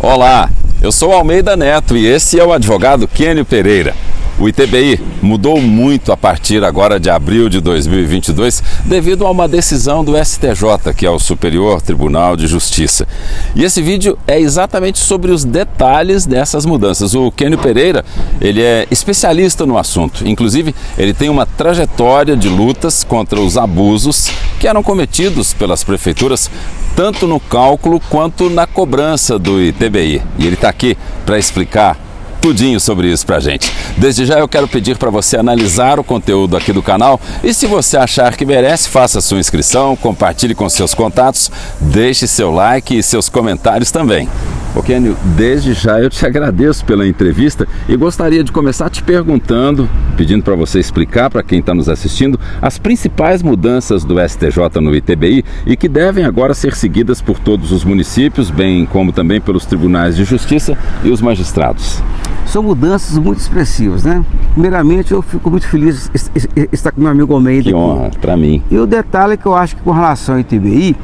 Olá, eu sou Almeida Neto e esse é o advogado Kênio Pereira. O ITBI mudou muito a partir agora de abril de 2022 devido a uma decisão do STJ, que é o Superior Tribunal de Justiça. E esse vídeo é exatamente sobre os detalhes dessas mudanças. O Kênio Pereira, ele é especialista no assunto. Inclusive, ele tem uma trajetória de lutas contra os abusos que eram cometidos pelas prefeituras, tanto no cálculo quanto na cobrança do ITBI. E ele está aqui para explicar tudinho sobre isso pra gente. Desde já eu quero pedir para você analisar o conteúdo aqui do canal e se você achar que merece, faça sua inscrição, compartilhe com seus contatos, deixe seu like e seus comentários também. Ô Kênio, desde já eu te agradeço pela entrevista e gostaria de começar te perguntando, pedindo para você explicar para quem está nos assistindo as principais mudanças do STJ no ITBI e que devem agora ser seguidas por todos os municípios, bem como também pelos tribunais de justiça e os magistrados. São mudanças muito expressivas, né? Primeiramente, eu fico muito feliz de estar com meu amigo Almeida. Que honra, para mim. E o detalhe é que eu acho que com relação ao ITBI,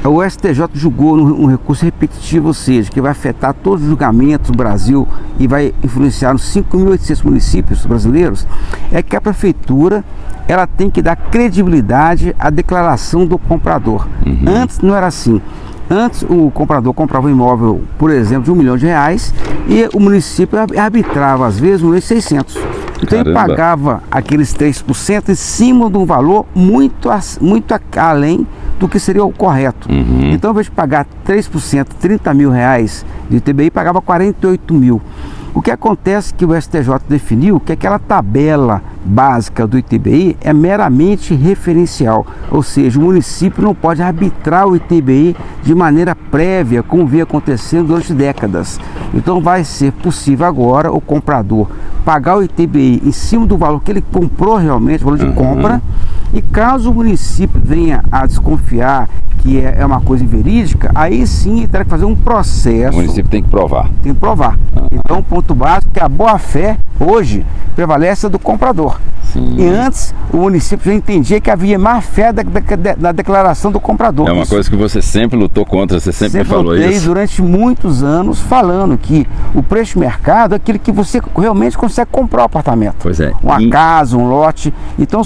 o STJ julgou um recurso repetitivo, ou seja, que vai afetar todos os julgamentos do Brasil e vai influenciar nos 5.800 municípios brasileiros, é que a prefeitura ela tem que dar credibilidade à declaração do comprador. Antes não era assim. Antes o comprador comprava um imóvel, por exemplo, de R$1 milhão e o município arbitrava às vezes R$1.600.000. Então ele pagava aqueles 3% em cima de um valor muito além do que seria o correto. Então, ao invés de pagar 3%, R$30 mil de ITBI, pagava R$48 mil. O que acontece é que o STJ definiu que aquela tabela básica do ITBI é meramente referencial, ou seja, o município não pode arbitrar o ITBI de maneira prévia, como vem acontecendo durante décadas. Então vai ser possível agora o comprador pagar o ITBI em cima do valor que ele comprou realmente, o valor de compra, e caso o município venha a desconfiar que é uma coisa inverídica, aí sim terá que fazer um processo. O município tem que provar. Tem que provar. Então o ponto básico é que a boa-fé hoje prevalece do comprador. Sim. E antes o município já entendia que havia má-fé da declaração do comprador. É uma coisa que você sempre lutou contra, você sempre falou isso. Durante muitos anos falando que o preço de mercado é aquele que você realmente consegue comprar o apartamento. Pois é. Uma casa, um lote. Então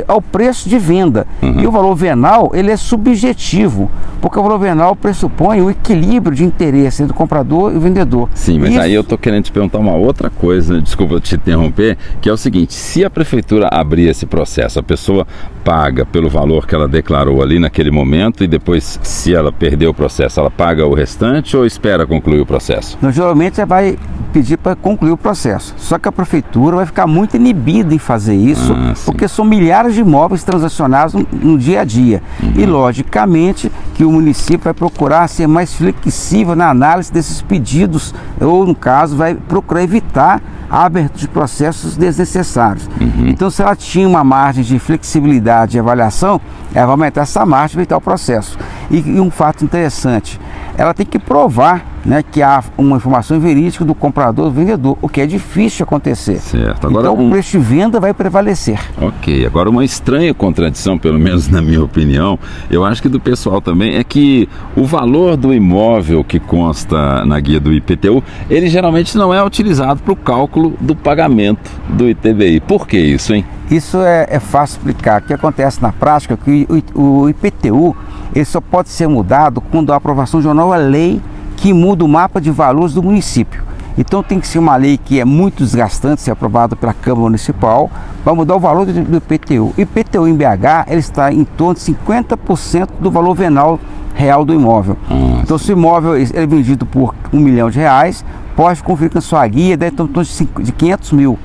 é o preço de venda. E o valor venal, ele é subjetivo, porque o valor venal pressupõe o equilíbrio de interesse entre o comprador e o vendedor. Sim, mas aí eu tô querendo te perguntar uma outra coisa, desculpa te interromper, que é o seguinte: se a prefeitura abrir esse processo, a pessoa paga pelo valor que ela declarou ali naquele momento e depois, se ela perder o processo, ela paga o restante ou espera concluir o processo? Então, geralmente você vai pedir para concluir o processo, só que a prefeitura vai ficar muito inibida em fazer isso, porque são milhares de imóveis transacionados no dia a dia. E logicamente que o município vai procurar ser mais flexível na análise desses pedidos, ou no caso vai procurar evitar a abertura de processos desnecessários. Então, se ela tinha uma margem de flexibilidade e avaliação, ela vai aumentar essa margem para evitar o processo. E um fato interessante, ela tem que provar, né, que há uma informação verídica do comprador, do vendedor, o que é difícil de acontecer. Certo. Agora, então o preço de venda vai prevalecer. Ok, agora uma estranha contradição, pelo menos na minha opinião, eu acho que do pessoal também, é que o valor do imóvel que consta na guia do IPTU, ele geralmente não é utilizado para o cálculo do pagamento do ITBI. Por que isso, hein? Isso é fácil explicar. O que acontece na prática é que o IPTU ele só pode ser mudado quando a aprovação de uma nova lei que muda o mapa de valores do município. Então tem que ser uma lei que é muito desgastante, ser aprovada pela Câmara Municipal, para mudar o valor do IPTU. O IPTU em BH ele está em torno de 50% do valor venal real do imóvel. Então se o imóvel é vendido por R$1 milhão, pode conferir com a sua guia, deve estar em torno de 500 mil.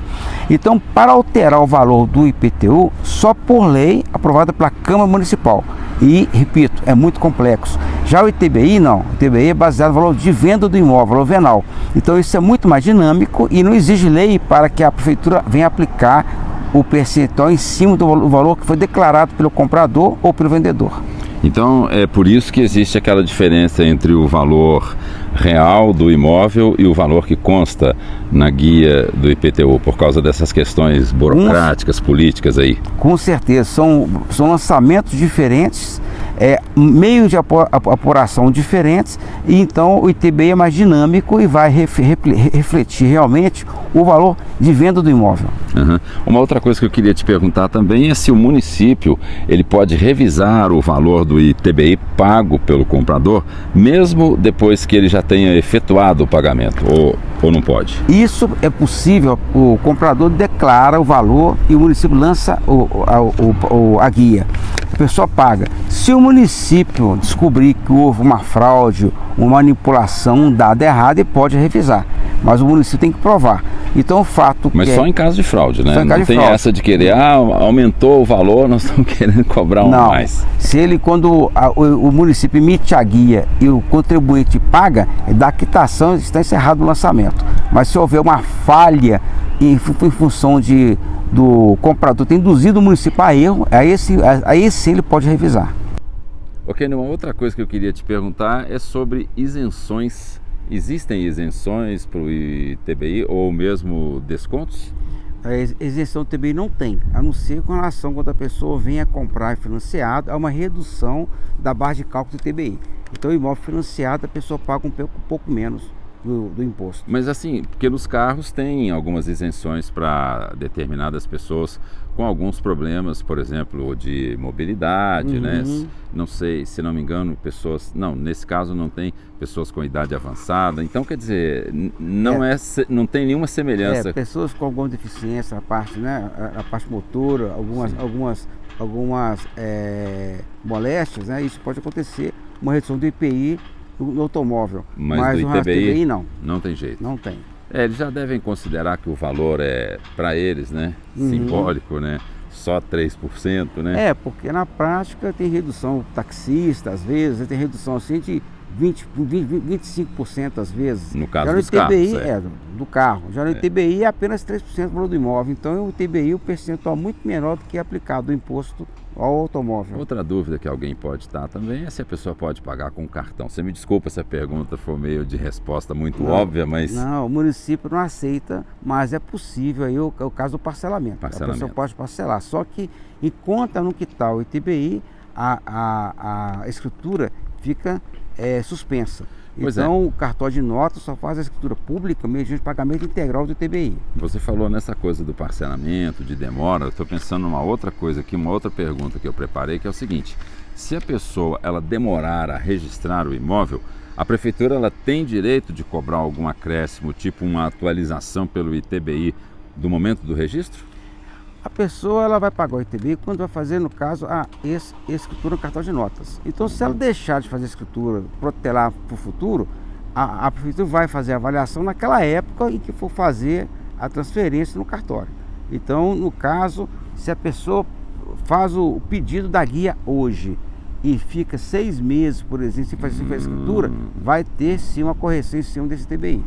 Então, para alterar o valor do IPTU, só por lei aprovada pela Câmara Municipal. E, repito, é muito complexo. Já o ITBI não. O ITBI é baseado no valor de venda do imóvel, valor venal. Então, isso é muito mais dinâmico e não exige lei para que a prefeitura venha aplicar o percentual em cima do valor que foi declarado pelo comprador ou pelo vendedor. Então é por isso que existe aquela diferença entre o valor real do imóvel e o valor que consta na guia do IPTU, por causa dessas questões burocráticas, políticas aí. Com certeza, são lançamentos diferentes meios de apuração diferentes, e então o ITBI é mais dinâmico e vai refletir realmente o valor de venda do imóvel. Uhum. Uma outra coisa que eu queria te perguntar também é se o município ele pode revisar o valor do ITBI pago pelo comprador, mesmo depois que ele já tenha efetuado o pagamento, ou não pode? Isso é possível, o comprador declara o valor e o município lança a guia. A pessoa paga. Se o município descobrir que houve uma fraude, uma manipulação, um dado errado, ele pode revisar. Mas o município tem que provar. Então o fato Mas só em caso de fraude, né? Não tem fraude. Essa de querer, aumentou o valor, nós estamos querendo cobrar mais. Se ele, quando o município emite a guia e o contribuinte paga, da quitação está encerrado o lançamento. Mas se houver uma falha em função do comprador ter induzido o município a erro, aí sim ele pode revisar. Ok, uma outra coisa que eu queria te perguntar é sobre isenções. Existem isenções para o ITBI ou mesmo descontos? A isenção do ITBI não tem, a não ser com relação quando a pessoa venha comprar financiado, há uma redução da base de cálculo do ITBI. Então o imóvel financiado a pessoa paga um pouco menos do imposto. Mas assim, porque nos carros tem algumas isenções para determinadas pessoas com alguns problemas, por exemplo, de mobilidade, né? Não sei, se não me engano, nesse caso não tem pessoas com idade avançada. Então, quer dizer, não tem nenhuma semelhança. Pessoas com alguma deficiência, a parte, né? A parte motora, algumas moléstias, né? Isso pode acontecer, uma redução do IPI no automóvel. Mas do ITBI não. Não tem jeito. Não tem. Eles já devem considerar que o valor é, para eles, né, simbólico, né, só 3%, né? Porque na prática tem redução taxista, às vezes, tem redução assim de 25% às vezes. No caso já no dos ITBI, carros, do carro. Já no ITBI é apenas 3% do valor do imóvel. Então o ITBI é um percentual muito menor do que é aplicado o imposto ao automóvel. Outra dúvida que alguém pode estar também é se a pessoa pode pagar com cartão. Você me desculpa se a pergunta for meio de resposta muito óbvia, mas... Não, o município não aceita, mas é possível aí o caso do parcelamento. A pessoa pode parcelar, só que enquanto não quitar o ITBI, a escritura fica suspensa. Então o cartório de notas só faz a escritura pública mediante pagamento integral do ITBI. Você falou nessa coisa do parcelamento, de demora. Eu estou pensando numa outra coisa aqui, uma outra pergunta que eu preparei, que é o seguinte: se a pessoa ela demorar a registrar o imóvel, a prefeitura ela tem direito de cobrar algum acréscimo, tipo uma atualização pelo ITBI do momento do registro? A pessoa ela vai pagar o ITBI quando vai fazer, no caso, a escritura no cartão de notas. Então, se ela deixar de fazer a escritura, protelar para o futuro, a prefeitura vai fazer a avaliação naquela época em que for fazer a transferência no cartório. Então, no caso, se a pessoa faz o pedido da guia hoje e fica 6 meses, por exemplo, sem fazer a escritura, vai ter sim uma correção em cima desse ITBI.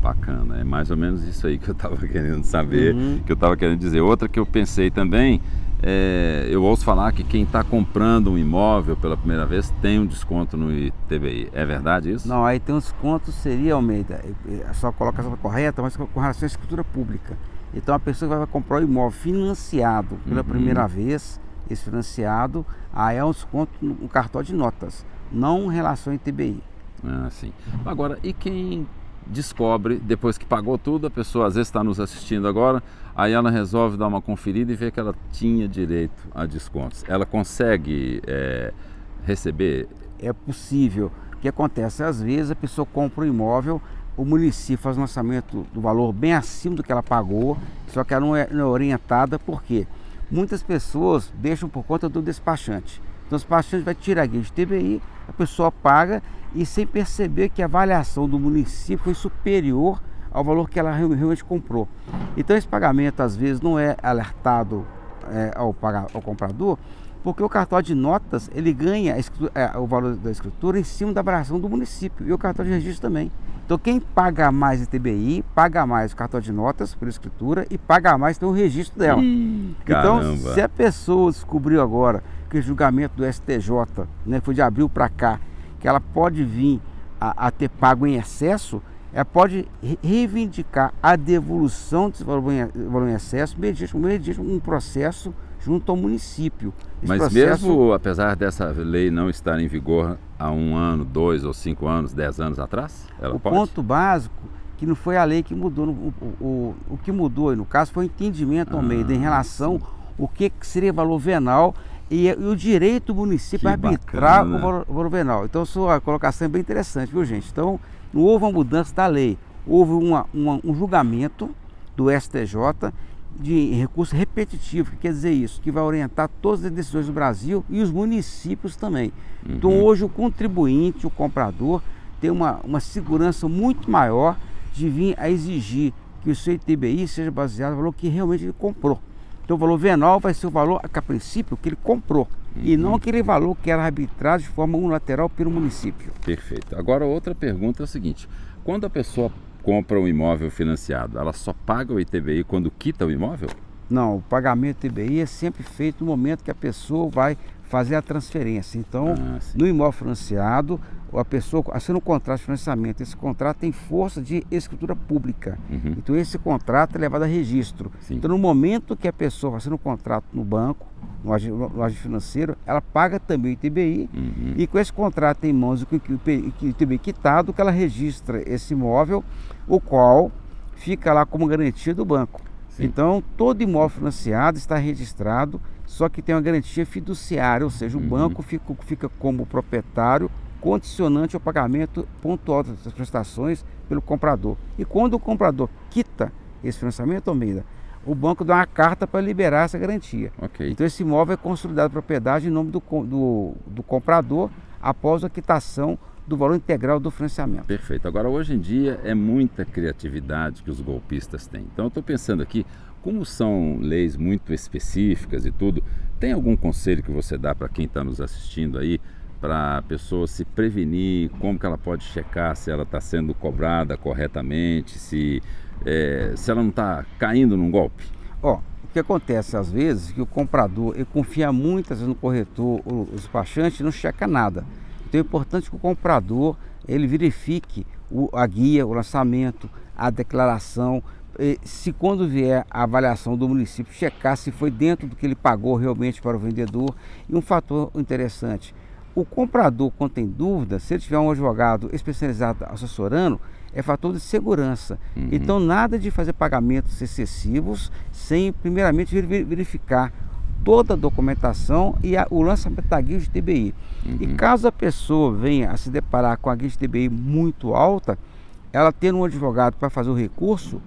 Bacana, é mais ou menos isso aí que eu estava querendo saber, que eu estava querendo dizer. Outra que eu pensei também, eu ouço falar que quem está comprando um imóvel pela primeira vez tem um desconto no ITBI. É verdade isso? Não, aí tem um desconto, seria, Almeida, só coloca essa correta, mas com relação à escritura pública. Então a pessoa que vai comprar o imóvel financiado pela primeira vez, esse financiado, aí é um desconto no cartório de notas, não em relação ao ITBI. Sim. Agora, e quem descobre, depois que pagou tudo, a pessoa às vezes está nos assistindo agora, aí ela resolve dar uma conferida e ver que ela tinha direito a descontos. Ela consegue receber? É possível. O que acontece? Às vezes a pessoa compra um imóvel, o município faz um lançamento do valor bem acima do que ela pagou, só que ela não é orientada, por quê? Muitas pessoas deixam por conta do despachante. Então o despachante vai tirar a guia de ITBI, a pessoa paga e sem perceber que a avaliação do município foi superior ao valor que ela realmente comprou. Então esse pagamento às vezes não é alertado ao comprador, porque o cartório de notas ele ganha o valor da escritura em cima da avaliação do município e o cartório de registro também. Então quem paga mais ITBI, paga mais o cartório de notas por escritura e paga mais então o registro dela. Então se a pessoa descobriu agora que o julgamento do STJ, né, foi de abril para cá, que ela pode vir a ter pago em excesso, ela pode reivindicar a devolução desse valor em excesso mediante um processo junto ao município. Esse Mas processo, mesmo apesar dessa lei não estar em vigor há 1 ano, 2 ou 5 anos, 10 anos atrás, ela o pode? ponto básico, que não foi a lei que mudou, o que mudou, no caso, foi o entendimento ao meio em relação o que seria valor venal e o direito do município a arbitrar o valor venal. Então, sua colocação é bem interessante, viu, gente? Então, não houve uma mudança da lei, houve um julgamento do STJ de recurso repetitivo, que quer dizer isso, que vai orientar todas as decisões do Brasil e os municípios também. Então, hoje, o contribuinte, o comprador, tem uma segurança muito maior de vir a exigir que o seu ITBI seja baseado no valor que realmente ele comprou. Então o valor venal vai ser o valor, a princípio, que ele comprou, e não aquele valor que era arbitrado de forma unilateral pelo município. Perfeito. Agora outra pergunta é o seguinte, quando a pessoa compra um imóvel financiado, ela só paga o ITBI quando quita o imóvel? Não, o pagamento do ITBI é sempre feito no momento que a pessoa vai fazer a transferência. Então, no imóvel financiado, a pessoa assina um contrato de financiamento. Esse contrato tem força de escritura pública. Então, esse contrato é levado a registro. Sim. Então, no momento que a pessoa assina um contrato no banco, no agente financeiro, ela paga também o ITBI. E com esse contrato em mãos, o ITBI quitado, que ela registra esse imóvel, o qual fica lá como garantia do banco. Sim. Então, todo imóvel financiado está registrado, só que tem uma garantia fiduciária, ou seja, o banco fica como proprietário, condicionante ao pagamento pontual das prestações pelo comprador. E quando o comprador quita esse financiamento, Almeida, o banco dá uma carta para liberar essa garantia. Okay. Então, esse imóvel é consolidado propriedade em nome do comprador após a quitação do valor integral do financiamento. Perfeito. Agora, hoje em dia, é muita criatividade que os golpistas têm. Então, eu estou pensando aqui, como são leis muito específicas e tudo, tem algum conselho que você dá para quem está nos assistindo aí, para a pessoa se prevenir, como que ela pode checar se ela está sendo cobrada corretamente, se ela não está caindo num golpe? O que acontece às vezes é que o comprador ele confia muitas vezes no corretor, o despachante não checa nada. Então é importante que o comprador ele verifique a guia, o lançamento, a declaração, se quando vier a avaliação do município checar se foi dentro do que ele pagou realmente para o vendedor. E um fator interessante, o comprador, quando tem dúvida, se ele tiver um advogado especializado assessorando, é fator de segurança. Então nada de fazer pagamentos excessivos sem primeiramente verificar toda a documentação e o lançamento da guia de TBI. E caso a pessoa venha a se deparar com a guia de TBI muito alta, ela tendo um advogado para fazer o recurso,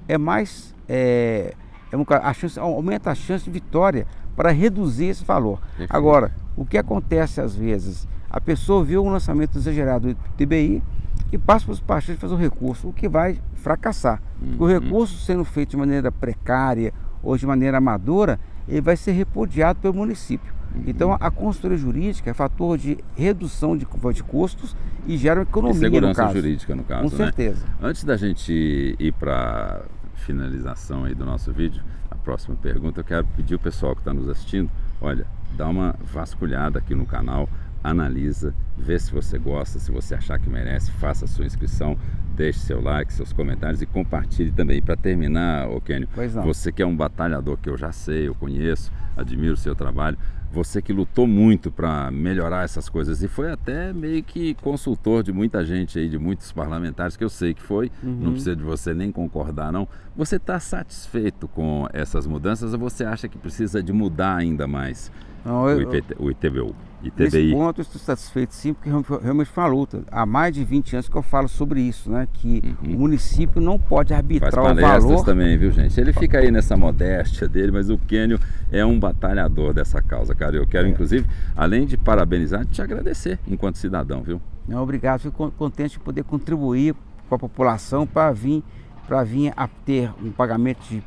aumenta a chance de vitória para reduzir esse valor. Perfeito. Agora, o que acontece às vezes? A pessoa vê um lançamento exagerado do TBI e passa para os despachantes fazer o recurso, o que vai fracassar. Porque o recurso sendo feito de maneira precária ou de maneira amadora, ele vai ser repudiado pelo município. Então a consultoria jurídica é fator de redução de custos e gera uma economia, segurança jurídica no caso. Com certeza. Antes da gente ir para a finalização aí do nosso vídeo, a próxima pergunta, eu quero pedir ao pessoal que está nos assistindo, olha, dá uma vasculhada aqui no canal, analisa, vê se você gosta, se você achar que merece, faça a sua inscrição, deixe seu like, seus comentários e compartilhe também. Para terminar, Kênio, você que é um batalhador que eu já sei, eu conheço, admiro o seu trabalho, você que lutou muito para melhorar essas coisas e foi até meio que consultor de muita gente aí, de muitos parlamentares, que eu sei que foi, não precisa de você nem concordar não. Você está satisfeito com essas mudanças ou você acha que precisa de mudar ainda mais o ITBI? Nesse ponto eu estou satisfeito sim, porque realmente foi uma luta. Há mais de 20 anos que eu falo sobre isso, né? Que o município não pode arbitrar o valor. Faz palestras também, viu, gente? Ele fica aí nessa modéstia dele, mas o Kênio é um batalhador dessa causa, cara. Eu quero, inclusive, além de parabenizar, te agradecer enquanto cidadão, viu? Não, obrigado. Fico contente de poder contribuir com a população para vir a ter um pagamento de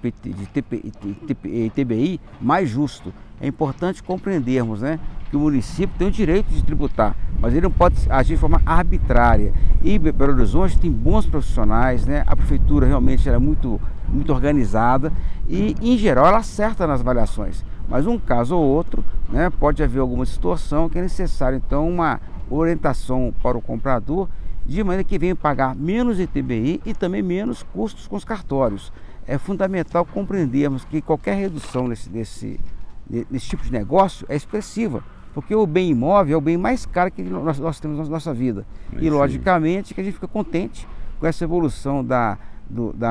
ITBI mais justo. É importante compreendermos, né, que o município tem o direito de tributar, mas ele não pode agir de forma arbitrária. E Belo Horizonte tem bons profissionais, né? A prefeitura realmente é muito organizada e, em geral, ela acerta nas avaliações. Mas um caso ou outro, né, pode haver alguma distorção que é necessário, então, uma orientação para o comprador de maneira que venha pagar menos ITBI e também menos custos com os cartórios. É fundamental compreendermos que qualquer redução nesse tipo de negócio é expressiva, porque o bem imóvel é o bem mais caro que nós temos na nossa vida. E logicamente que a gente fica contente com essa evolução da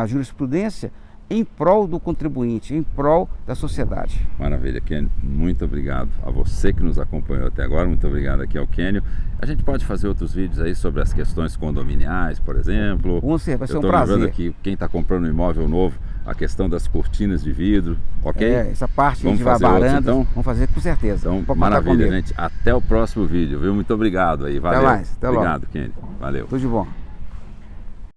jurisprudência em prol do contribuinte, em prol da sociedade. Maravilha, Kênio. Muito obrigado a você que nos acompanhou até agora. Muito obrigado aqui ao Kênio. A gente pode fazer outros vídeos aí sobre as questões condominiais, por exemplo. Com certeza, vai ser um prazer. Eu estou lembrando aqui, quem está comprando um imóvel novo, a questão das cortinas de vidro, ok? Essa parte vamos de fazer varandas, outros, então? vamos fazer com certeza. Então, maravilha, gente. Até o próximo vídeo, viu? Muito obrado aí, valeu. Até mais, até logo. Obrigado, Kênio. Valeu. Tudo de bom.